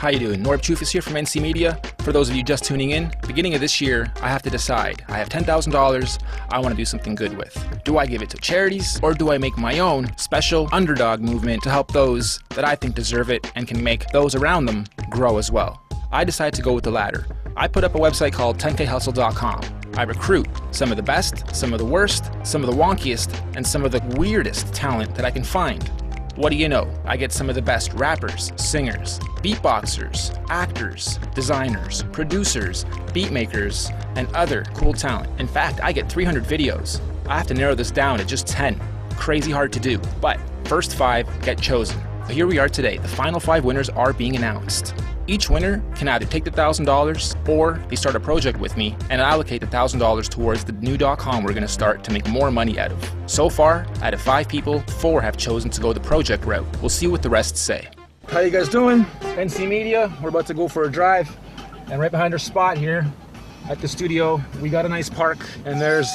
How you doing? 10KHUSTLE here from NC Media. For those of you just tuning in, beginning of this year, I have to decide. I have $10,000 I want to do something good with. Do I give it to charities, or do I make my own special underdog movement to help those that I think deserve it and can make those around them grow as well? I decided to go with the latter. I put up a website called 10KHUSTLE.com. I recruit some of the best, some of the worst, some of the wonkiest, and some of the weirdest talent that I can find. What do you know? I get some of the best rappers, singers, beatboxers, actors, designers, producers, beat makers, and other cool talent. In fact, I get 300 videos. I have to narrow this down to just 10. Crazy hard to do, but first 5 get chosen. So here we are today. The final 5 winners are being announced. Each winner can either take the $1,000 or they start a project with me and allocate the $1,000 towards the new .com we're going to start to make more money out of. So far, out of 5 people, 4 have chosen to go the project route. We'll see what the rest say. How you guys doing? NC Media, we're about to go for a drive, and right behind our spot here at the studio, we got a nice park, and there's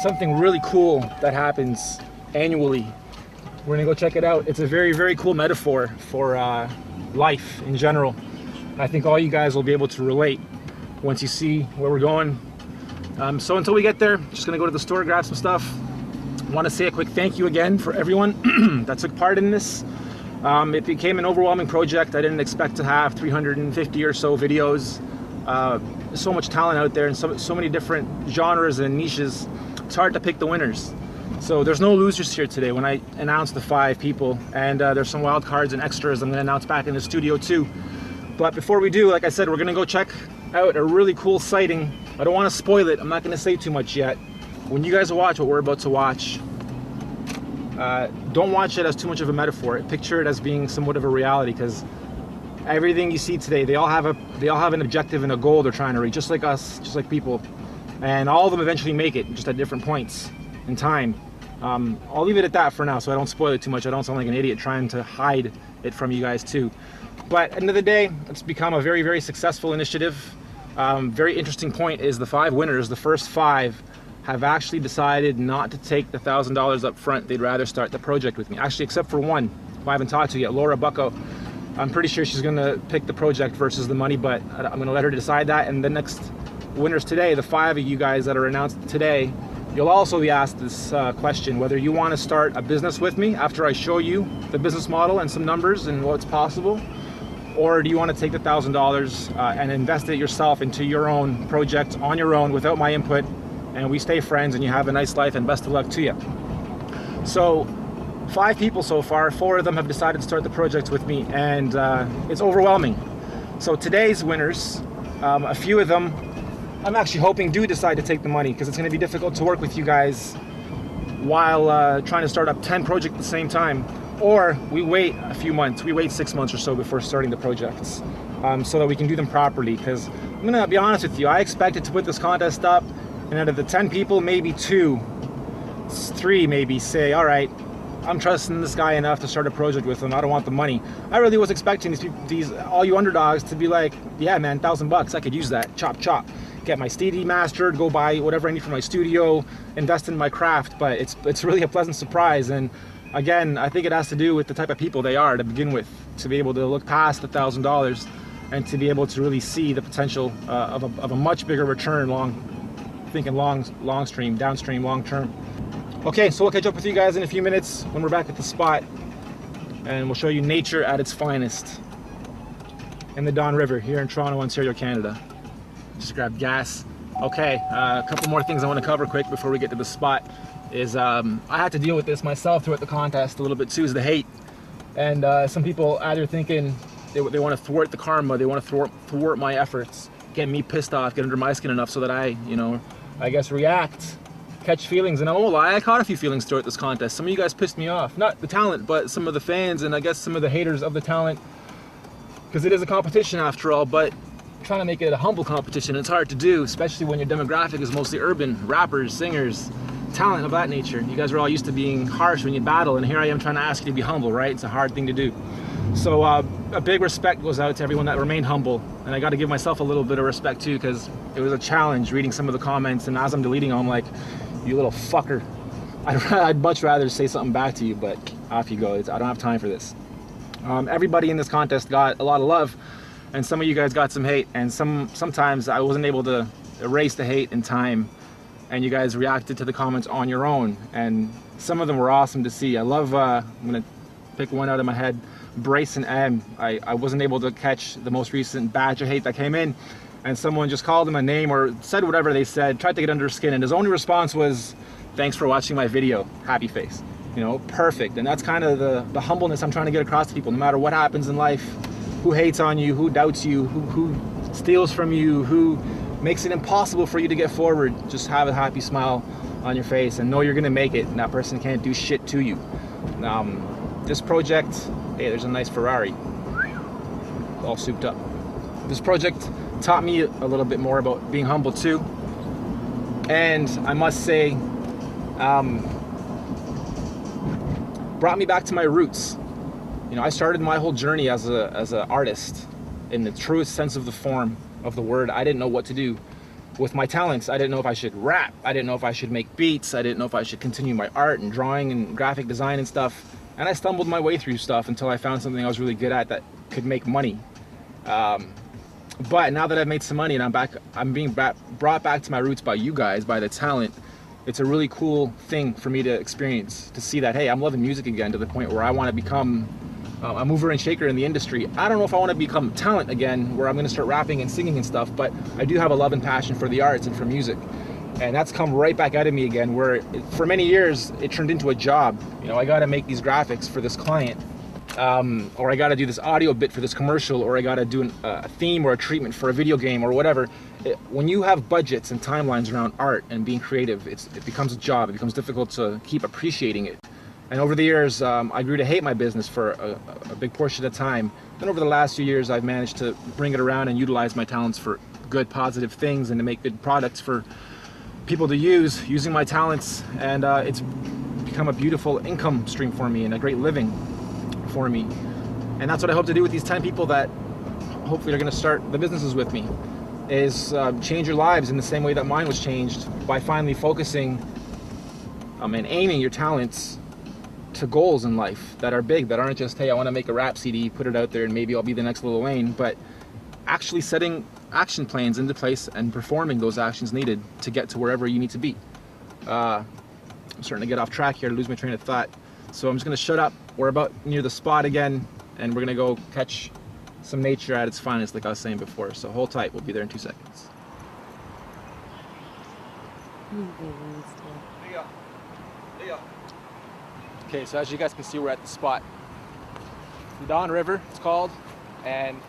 something really cool that happens annually. We're gonna go check it out. It's a very, very cool metaphor for life in general. I think all you guys will be able to relate once you see where we're going. So until we get there, just gonna go to the store, grab some stuff. I want to say a quick thank you again for everyone that took part in this. It became an overwhelming project. I didn't expect to have 350 or so videos. So much talent out there and so many different genres and niches. It's hard to pick the winners. So there's no losers here today when I announce the 5 people, and there's some wild cards and extras I'm gonna announce back in the studio too. But before we do, like I said, we're gonna go check out a really cool sighting. I don't want to spoil it. I'm not gonna say too much yet. When you guys watch what we're about to watch, don't watch it as too much of a metaphor. Picture it as being somewhat of a reality, because everything you see today, they all have an objective and a goal they're trying to reach, just like us, just like people, and all of them eventually make it, just at different points in time. I'll leave it at that for now, so I don't spoil it too much. I don't sound like an idiot trying to hide it from you guys too. But at the end of the day, it's become a very, very successful initiative. Very interesting point is the 5 winners, the first 5, have actually decided not to take the $1,000 up front. They'd rather start the project with me. Actually, except for one, who I haven't talked to yet, Laura Bucko. I'm pretty sure she's gonna pick the project versus the money, but I'm gonna let her decide that. And the next winners today, the 5 of you guys that are announced today, you'll also be asked this question, whether you want to start a business with me after I show you the business model and some numbers and what's possible, or do you want to take the $1,000 and invest it yourself into your own project on your own without my input, and we stay friends and you have a nice life, and best of luck to you. So 5 people so far, 4 of them have decided to start the project with me, and it's overwhelming. So today's winners, a few of them I'm actually hoping do decide to take the money, because it's going to be difficult to work with you guys while trying to start up 10 projects at the same time. Or we wait a few months, we wait 6 months or so before starting the projects, so that we can do them properly. Because I'm going to be honest with you, I expected to put this contest up, and out of the 10 people, maybe 2, 3 maybe say, all right, I'm trusting this guy enough to start a project with him. I don't want the money. I really was expecting these all you underdogs to be like, yeah man, $1,000 I could use that, chop chop. Get my CD mastered, go buy whatever I need for my studio, invest in my craft. But it's really a pleasant surprise. And again, I think it has to do with the type of people they are to begin with, to be able to look past the $1,000 and to be able to really see the potential of a much bigger return, long stream, downstream, long term. Okay, so we'll catch up with you guys in a few minutes when we're back at the spot, and we'll show you nature at its finest in the Don River here in Toronto, Ontario, Canada. Just grab gas. Okay, a couple more things I want to cover quick before we get to the spot is I had to deal with this myself throughout the contest a little bit too, is the hate. And some people either thinking they want to thwart the karma, they want to thwart my efforts, get me pissed off, get under my skin enough so that I guess react, catch feelings. And I won't lie, I caught a few feelings throughout this contest. Some of you guys pissed me off, not the talent, but some of the fans, and I guess some of the haters of the talent, because it is a competition after all. But trying to make it a humble competition, it's hard to do, especially when your demographic is mostly urban, rappers, singers, talent of that nature. You guys are all used to being harsh when you battle, and here I am trying to ask you to be humble, right? It's a hard thing to do. So a big respect goes out to everyone that remained humble, and I got to give myself a little bit of respect too, because it was a challenge reading some of the comments, and as I'm deleting them, I'm like, you little fucker. I'd much rather say something back to you, but off you go. I don't have time for this. Everybody in this contest got a lot of love. and some of you guys got some hate, and sometimes I wasn't able to erase the hate in time, and you guys reacted to the comments on your own, and some of them were awesome to see. I love, I'm gonna pick one out of my head, Bryson M. I wasn't able to catch the most recent batch of hate that came in, and someone just called him a name or said whatever they said, tried to get under his skin, and his only response was, "Thanks for watching my video, happy face." You know, perfect. And that's kind of the humbleness I'm trying to get across to people. No matter what happens in life, who hates on you, who doubts you, who steals from you, who makes it impossible for you to get forward, just have a happy smile on your face and know you're gonna make it, and that person can't do shit to you. This project, hey, there's a nice Ferrari, all souped up. This project taught me a little bit more about being humble too, and I must say, brought me back to my roots. You know, I started my whole journey as an artist in the truest sense of the form of the word. I didn't know what to do with my talents. I didn't know if I should rap. I didn't know if I should make beats. I didn't know if I should continue my art and drawing and graphic design and stuff. And I stumbled my way through stuff until I found something I was really good at that could make money. But now that I've made some money and I'm being brought back to my roots by you guys, by the talent. It's a really cool thing for me to experience, to see that, hey, I'm loving music again to the point where I want to become a mover and shaker in the industry. I don't know if I want to become talent again, where I'm going to start rapping and singing and stuff, but I do have a love and passion for the arts and for music. And that's come right back out of me again, where for many years it turned into a job. You know, I got to make these graphics for this client, or I got to do this audio bit for this commercial, or I got to do a theme or a treatment for a video game or whatever. When you have budgets and timelines around art and being creative, it becomes a job. It becomes difficult to keep appreciating it. And over the years, I grew to hate my business for a big portion of the time. Then over the last few years, I've managed to bring it around and utilize my talents for good, positive things and to make good products for people to use, using my talents. And it's become a beautiful income stream for me and a great living for me. And that's what I hope to do with these 10 people that hopefully are going to start the businesses with me, is change your lives in the same way that mine was changed, by finally focusing and aiming your talents to goals in life that are big, that aren't just, hey, I want to make a rap CD, put it out there and maybe I'll be the next Lil Wayne, but actually setting action plans into place and performing those actions needed to get to wherever you need to be. I'm starting to get off track here, to lose my train of thought, so I'm just going to shut up. We're about near the spot again, and we're going to go catch some nature at its finest, like I was saying before. So hold tight, we'll be there in 2 seconds. There you go. There you go. Okay, so as you guys can see, we're at the spot. The Don River, it's called, and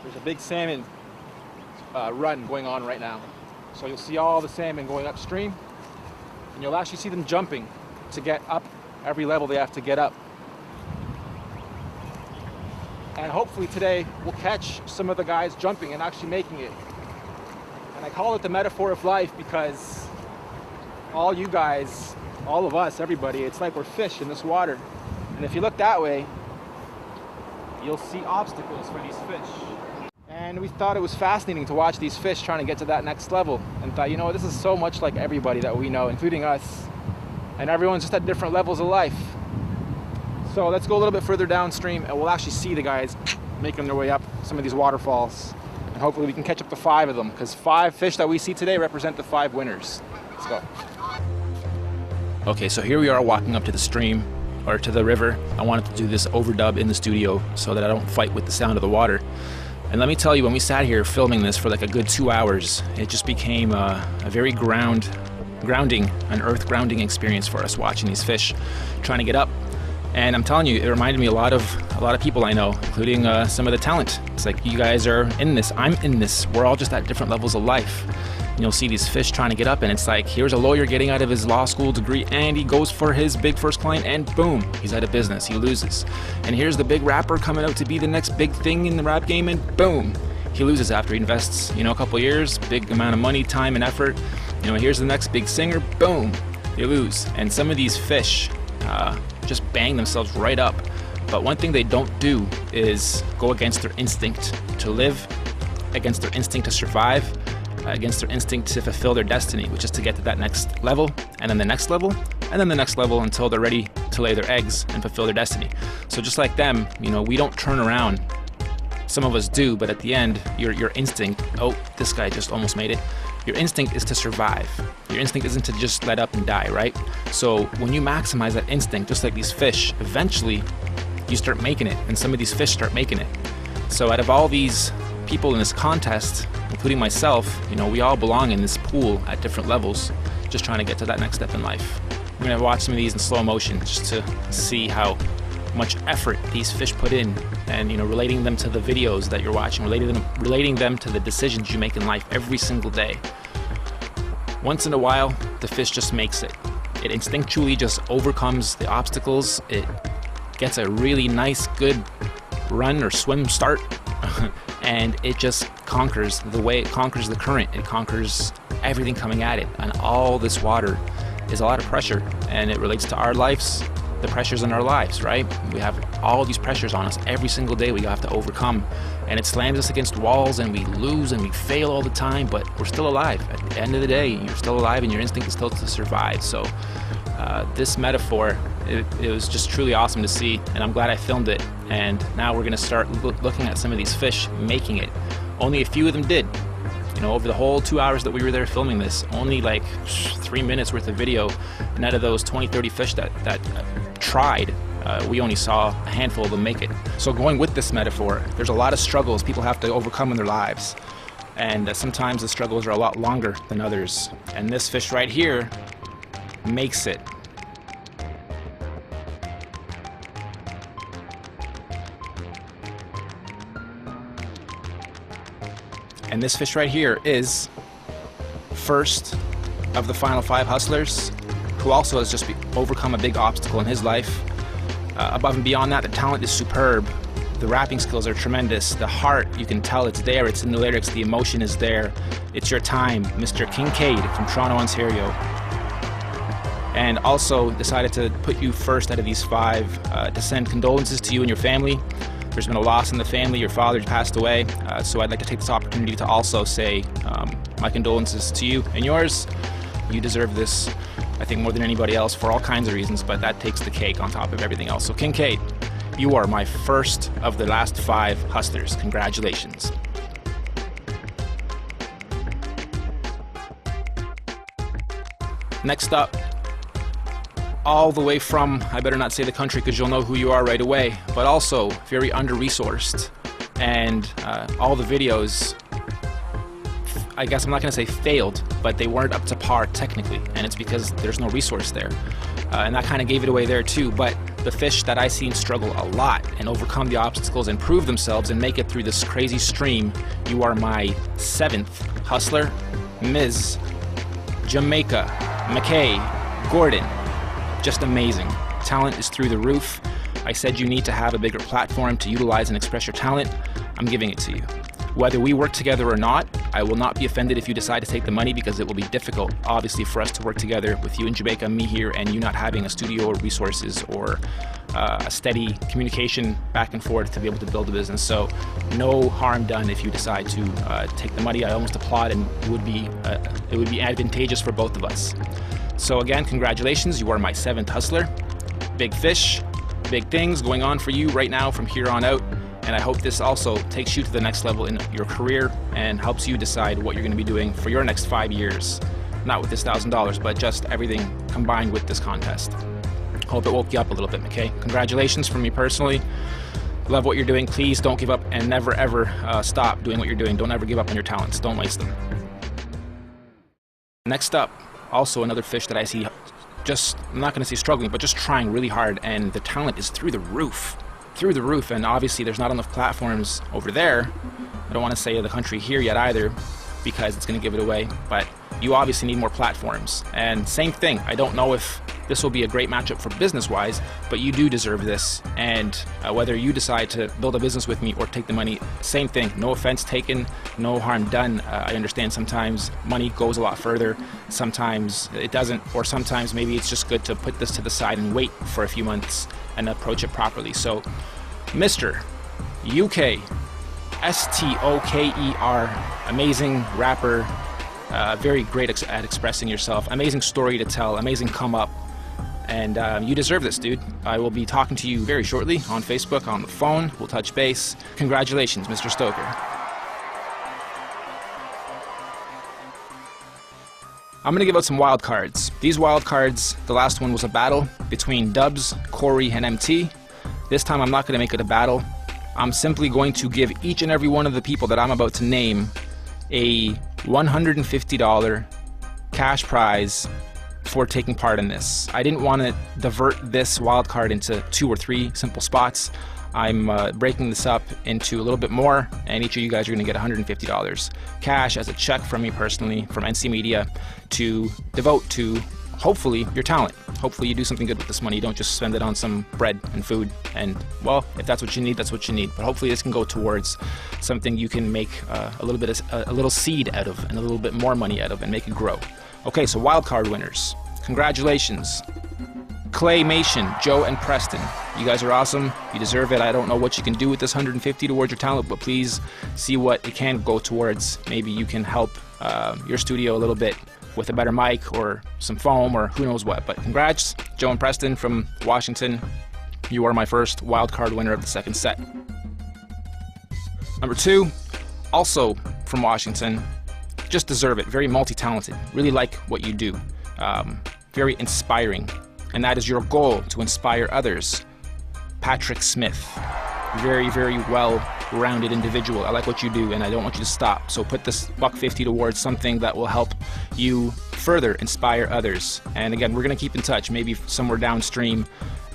there's a big salmon run going on right now. So you'll see all the salmon going upstream, and you'll actually see them jumping to get up every level they have to get up. And hopefully today we'll catch some of the guys jumping and actually making it. And I call it the metaphor of life because all you guys, all of us, everybody, it's like we're fish in this water. And if you look that way, you'll see obstacles for these fish. And we thought it was fascinating to watch these fish trying to get to that next level, and thought, you know, this is so much like everybody that we know, including us. And everyone's just at different levels of life. So let's go a little bit further downstream and we'll actually see the guys making their way up some of these waterfalls. And hopefully we can catch up to 5 of them, because 5 fish that we see today represent the 5 winners. Let's go. Okay, so here we are walking up to the stream, or to the river. I wanted to do this overdub in the studio so that I don't fight with the sound of the water. And let me tell you, when we sat here filming this for like a good 2 hours, it just became a very grounding, an earth grounding experience for us, watching these fish trying to get up. And I'm telling you, it reminded me a lot of people I know, including some of the talent. It's like, you guys are in this, I'm in this, we're all just at different levels of life. And you'll see these fish trying to get up, and it's like, here's a lawyer getting out of his law school degree, and he goes for his big first client, and boom, he's out of business, he loses. And here's the big rapper coming out to be the next big thing in the rap game, and boom, he loses after he invests, you know, a couple years, big amount of money, time, and effort. You know, here's the next big singer, boom, they lose. And some of these fish just bang themselves right up. But one thing they don't do is go against their instinct to live, against their instinct to survive, against their instinct to fulfill their destiny, which is to get to that next level, and then the next level, and then the next level, until they're ready to lay their eggs and fulfill their destiny. So just like them, you know, we don't turn around Some of us do, but at the end, your instinct, oh, this guy just almost made it. Your instinct is to survive. Your instinct isn't to just let up and die, right? So when you maximize that instinct, just like these fish, eventually you start making it, and some of these fish start making it. So out of all these people in this contest, including myself, you know, we all belong in this pool at different levels, just trying to get to that next step in life. We're gonna watch some of these in slow motion just to see how much effort these fish put in, and you know, relating them to the videos that you're watching, relating them to the decisions you make in life every single day. Once in a while, the fish just makes it. It instinctually just overcomes the obstacles. It gets a really nice, good run or swim start, and it just conquers the way it conquers the current. It conquers everything coming at it, and all this water is a lot of pressure, and it relates to our lives, the pressures in our lives, right? We have all these pressures on us every single day we have to overcome, and it slams us against walls, and we lose and we fail all the time, but we're still alive. At the end of the day, you're still alive, and your instinct is still to survive. So this metaphor, it was just truly awesome to see, and I'm glad I filmed it. And now we're gonna start looking at some of these fish making it. Only a few of them did. You know, over the whole 2 hours that we were there filming this, only like 3 minutes worth of video, and out of those 20-30 fish that tried, we only saw a handful of them make it. So going with this metaphor, there's a lot of struggles people have to overcome in their lives, and sometimes the struggles are a lot longer than others, and this fish right here makes it. And this fish right here is first of the final 5 hustlers, who also has just overcome a big obstacle in his life. Above and beyond that, the talent is superb. The rapping skills are tremendous. The heart, you can tell it's there. It's in the lyrics. The emotion is there. It's your time, Mr. Kincaid from Toronto, Ontario. And also decided to put you first out of these 5 to send condolences to you and your family. There's been a loss in the family. Your father passed away. So I'd like to take this opportunity to also say my condolences to you and yours. You deserve this, I think, more than anybody else for all kinds of reasons, but that takes the cake on top of everything else. So Kincaid, you are my first of the last 5 hustlers. Congratulations. Next up, all the way from, I better not say the country because you'll know who you are right away, but also very under-resourced, and all the videos, I guess I'm not going to say failed, but they weren't up to par technically, and it's because there's no resource there, and that kind of gave it away there too. But the fish that I've seen struggle a lot and overcome the obstacles and prove themselves and make it through this crazy stream, you are my 7th hustler, Ms. Jamaica McKay Gordon. Just amazing. Talent is through the roof. I said you need to have a bigger platform to utilize and express your talent. I'm giving it to you. Whether we work together or not, I will not be offended if you decide to take the money, because it will be difficult, obviously, for us to work together with you in Jamaica, me here, and you not having a studio or resources or a steady communication back and forth to be able to build a business. So no harm done if you decide to take the money. I almost applaud, and it would be advantageous for both of us. So again, congratulations, you are my 7th hustler. Big fish, big things going on for you right now from here on out, and I hope this also takes you to the next level in your career and helps you decide what you're going to be doing for your next 5 years. Not with this $1,000, but just everything combined with this contest. Hope it woke you up a little bit, McKay. Congratulations from me personally. Love what you're doing. Please don't give up, and never ever stop doing what you're doing. Don't ever give up on your talents. Don't waste them. Next up, also another fish that I see just, I'm not going to say struggling, but just trying really hard, and the talent is through the roof. Through the roof, and obviously there's not enough platforms over there. I don't want to say the country here yet either, because it's going to give it away, but you obviously need more platforms. And same thing, I don't know if this will be a great matchup for business-wise, but you do deserve this. And whether you decide to build a business with me or take the money, same thing. No offense taken, no harm done. I understand sometimes money goes a lot further, sometimes it doesn't, or sometimes maybe it's just good to put this to the side and wait for a few months and approach it properly. So, Mr. UK Stoker, amazing rapper, very great at expressing yourself, amazing story to tell, amazing come up. And you deserve this, dude. I will be talking to you very shortly on Facebook, on the phone. We'll touch base. Congratulations, Mr. Stoker. I'm going to give out some wild cards. These wild cards, the last one was a battle between Dubs, Corey, and MT. This time I'm not going to make it a battle. I'm simply going to give each and every one of the people that I'm about to name a $150 cash prize for taking part in this. I didn't want to divert this wild card into 2 or 3 simple spots. I'm breaking this up into a little bit more, and each of you guys are going to get $150 cash as a check from me personally, from NC Media, to devote to, hopefully, your talent. Hopefully you do something good with this money. You don't just spend it on some bread and food, and, well, if that's what you need, that's what you need. But hopefully this can go towards something you can make a little seed out of, and a little bit more money out of, and make it grow. Okay, so wild card winners. Congratulations. Claymation, Joe and Preston. You guys are awesome. You deserve it. I don't know what you can do with this 150 towards your talent, but please see what it can go towards. Maybe you can help your studio a little bit with a better mic or some foam or who knows what. But congrats, Joe and Preston from Washington. You are my first wild card winner of the second set. Number 2, also from Washington. Just deserve it. Very multi-talented. Really like what you do. Very inspiring. And that is your goal, to inspire others. Patrick Smith. Very, very well-rounded individual. I like what you do, and I don't want you to stop. So put this $150 towards something that will help you further inspire others. And again, we're going to keep in touch. Maybe somewhere downstream,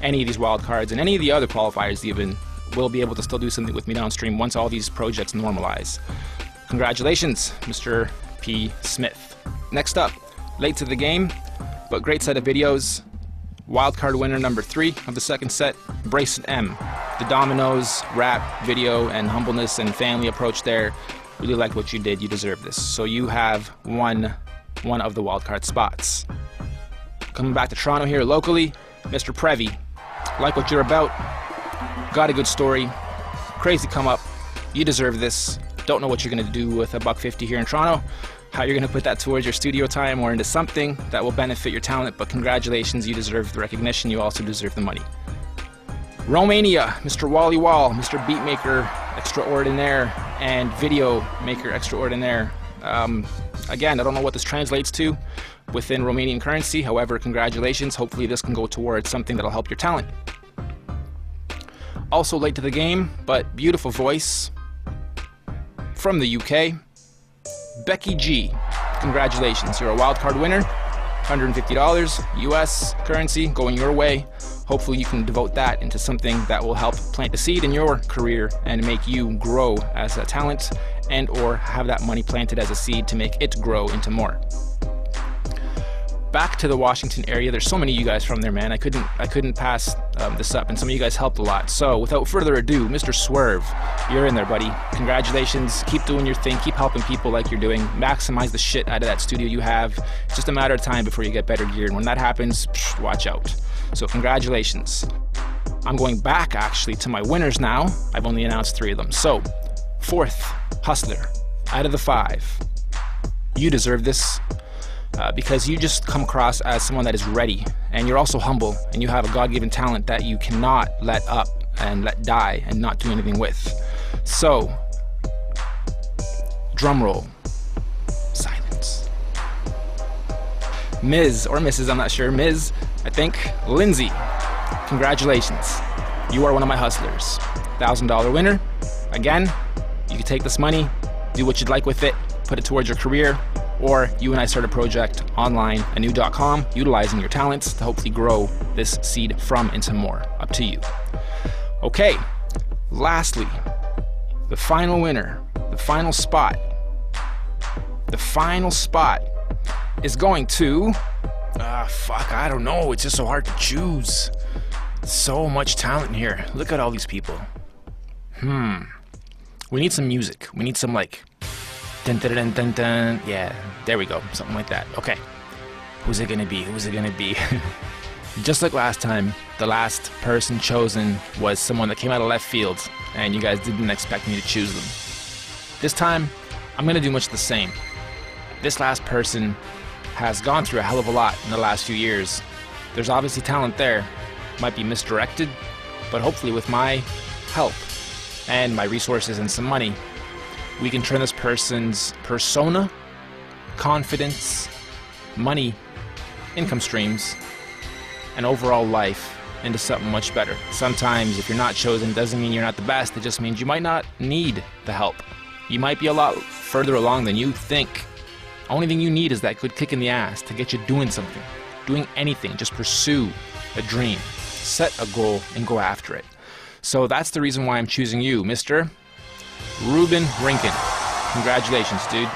any of these wild cards and any of the other qualifiers even will be able to still do something with me downstream once all these projects normalize. Congratulations, Mr. P. Smith. Next up, late to the game, but great set of videos. Wildcard winner number 3 of the second set, Bryson M. The Dominoes, rap, video, and humbleness and family approach there. Really like what you did. You deserve this. So you have won one of the wildcard spots. Coming back to Toronto here locally, Mr. Prevy. Like what you're about. Got a good story. Crazy come up. You deserve this. Don't know what you're going to do with a $150 here in Toronto. How you're going to put that towards your studio time or into something that will benefit your talent, but congratulations, you deserve the recognition, you also deserve the money. Romania, Mr. Wally Wall, Mr. Beatmaker Extraordinaire and Video Maker Extraordinaire. Again, I don't know what this translates to within Romanian currency, however, congratulations, hopefully this can go towards something that'll help your talent. Also late to the game, but beautiful voice from the UK. Becky G, congratulations, you're a wildcard winner, $150 US currency going your way. Hopefully you can devote that into something that will help plant the seed in your career and make you grow as a talent, and or have that money planted as a seed to make it grow into more. Back to the Washington area, there's so many of you guys from there, man. I couldn't pass this up, and some of you guys helped a lot. So without further ado, Mr. Swerve, you're in there, buddy. Congratulations, keep doing your thing, keep helping people like you're doing, maximize the shit out of that studio you have. It's just a matter of time before you get better gear, and when that happens, watch out. So congratulations. I'm going back actually to my winners now. I've only announced 3 of them. So 4th hustler out of the 5. You deserve this. Because you just come across as someone that is ready, and you're also humble, and you have a God-given talent that you cannot let up and let die and not do anything with. So, drum roll, silence. Ms. or Mrs., I'm not sure, Ms., I think, Lindsay, congratulations. You are one of my hustlers. $1,000 winner. Again, you can take this money, do what you'd like with it, put it towards your career, or you and I start a project online, a new.com, utilizing your talents to hopefully grow this seed from into more. Up to you. Okay, lastly, the final winner, the final spot is going to, I don't know, it's just so hard to choose. So much talent here. Look at all these people. We need some music. We need some like, dun, dun, dun, dun, dun. Yeah, there we go, something like that. Okay, who's it gonna be? Who's it gonna be? Just like last time, the last person chosen was someone that came out of left field, and you guys didn't expect me to choose them. This time, I'm gonna do much the same. This last person has gone through a hell of a lot in the last few years, There's obviously talent there, might be misdirected, but hopefully with my help and my resources and some money, we can turn this person's persona, confidence, money, income streams, and overall life into something much better. Sometimes if you're not chosen, it doesn't mean you're not the best. It just means you might not need the help. You might be a lot further along than you think. Only thing you need is that good kick in the ass to get you doing something, doing anything. Just pursue a dream, set a goal, and go after it. So that's the reason why I'm choosing you, Mr. Ruben Rinkin. Congratulations, dude.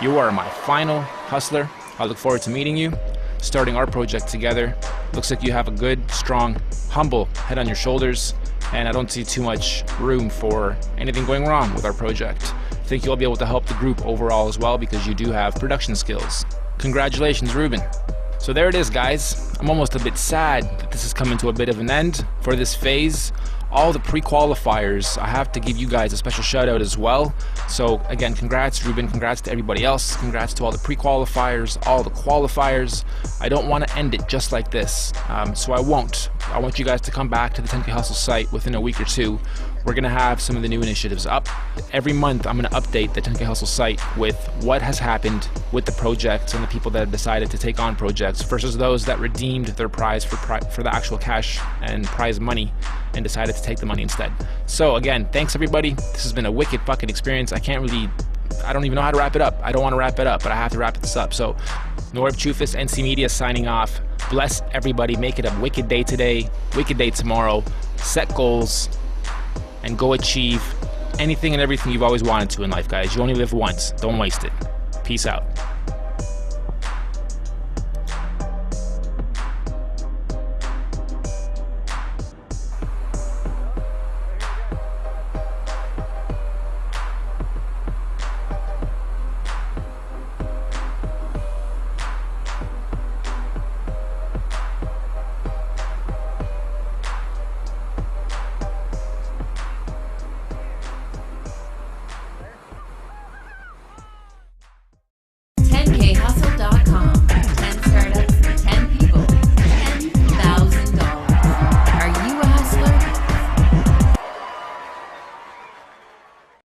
You are my final hustler. I look forward to meeting you, starting our project together. Looks like you have a good, strong, humble head on your shoulders, and I don't see too much room for anything going wrong with our project. I think you'll be able to help the group overall as well because you do have production skills. Congratulations, Ruben. So there it is, guys. I'm almost a bit sad that this is coming to a bit of an end for this phase. All the pre-qualifiers, I have to give you guys a special shout out as well. So again, congrats Ruben, congrats to everybody else, congrats to all the pre-qualifiers, all the qualifiers. I don't want to end it just like this, so I won't. I want you guys to come back to the 10K Hustle site within a week or two. We're going to have some of the new initiatives up. Every month I'm going to update the 10K Hustle site with what has happened with the projects and the people that have decided to take on projects versus those that redeemed their prize for the actual cash and prize money and decided to take the money instead. So again, thanks everybody. This has been a wicked fucking experience. I don't even know how to wrap it up. I don't want to wrap it up, but I have to wrap this up. So Norb Chufis, NC Media signing off. Bless everybody. Make it a wicked day today, wicked day tomorrow. Set goals and go achieve anything and everything you've always wanted to in life, guys. You only live once. Don't waste it. Peace out.